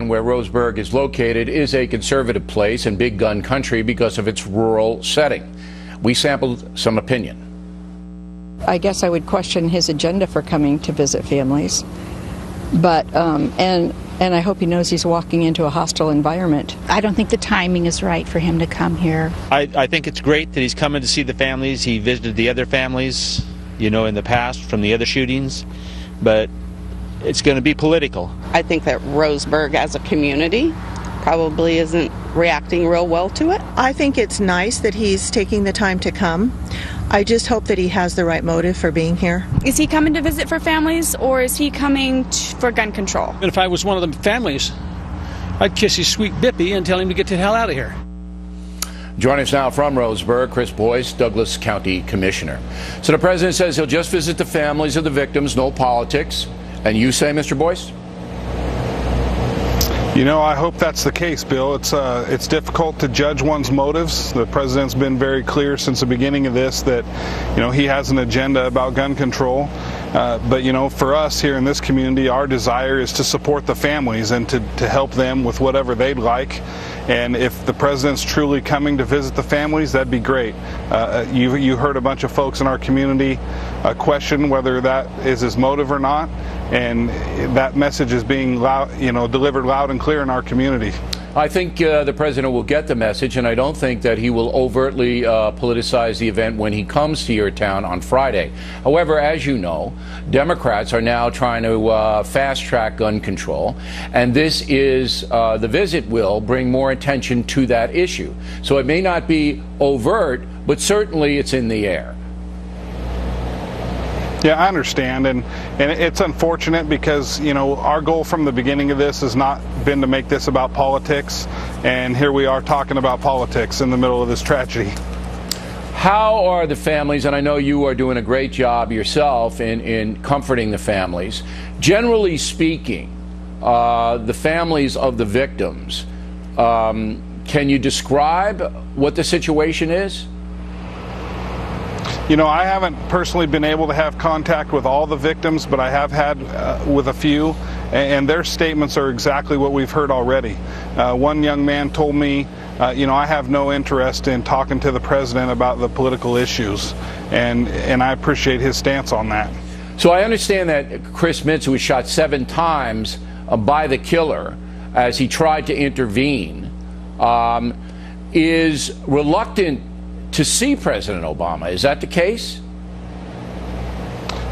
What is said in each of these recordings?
Where Roseburg is located is a conservative place in big gun country because of its rural setting. We sampled some opinion. I guess I would question his agenda for coming to visit families, but and I hope he knows he's walking into a hostile environment. I don't think the timing is right for him to come here. I think it's great that he's coming to see the families. He visited the other families, you know, in the past from the other shootings, but it's going to be political. I think that Roseburg as a community probably isn't reacting real well to it. I think it's nice that he's taking the time to come. I just hope that he has the right motive for being here. Is he coming to visit for families, or is he coming for gun control? And if I was one of the families, I'd kiss his sweet bippy and tell him to get the hell out of here. Joining us now from Roseburg, Chris Boyce, Douglas County Commissioner. So the president says he'll just visit the families of the victims, no politics. And you say, Mr. Boyce? You know, I hope that's the case, Bill. It's difficult to judge one's motives. The president's been very clear since the beginning of this that, you know, he has an agenda about gun control. But, you know, for us here in this community, our desire is to support the families and to help them with whatever they'd like. And if the president's truly coming to visit the families, that'd be great. You heard a bunch of folks in our community question whether that is his motive or not. And that message is being delivered loud and clear in our community. I think the president will get the message, and I don't think that he will overtly politicize the event when he comes to your town on Friday. However, as you know, Democrats are now trying to fast-track gun control, and this is the visit will bring more attention to that issue. So it may not be overt, but certainly it's in the air. Yeah, I understand, and it's unfortunate because, you know, our goal from the beginning of this has not been to make this about politics, and here we are talking about politics in the middle of this tragedy. How are the families, and I know you are doing a great job yourself in comforting the families, generally speaking, the families of the victims, can you describe what the situation is? You know, I haven't personally been able to have contact with all the victims, but I have had with a few, and their statements are exactly what we've heard already. One young man told me, you know, I have no interest in talking to the president about the political issues, and I appreciate his stance on that. So I understand that Chris Mintz, who was shot 7 times by the killer as he tried to intervene, is reluctant to see President Obama. Is that the case?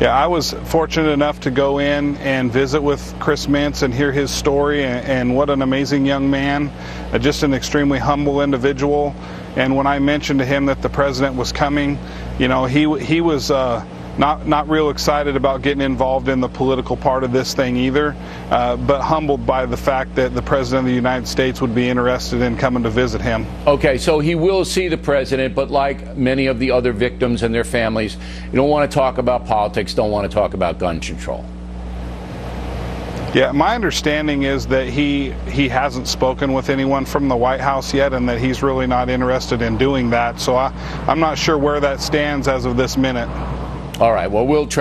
Yeah, I was fortunate enough to go in and visit with Chris Mintz and hear his story, and what an amazing young man, just an extremely humble individual. And when I mentioned to him that the president was coming, you know, he was not real excited about getting involved in the political part of this thing either, but humbled by the fact that the President of the United States would be interested in coming to visit him. Okay, so he will see the president, but like many of the other victims and their families, you don't want to talk about politics, don't want to talk about gun control. Yeah, my understanding is that he hasn't spoken with anyone from the White House yet, and that he's really not interested in doing that. So I'm not sure where that stands as of this minute. All right, well, we'll try.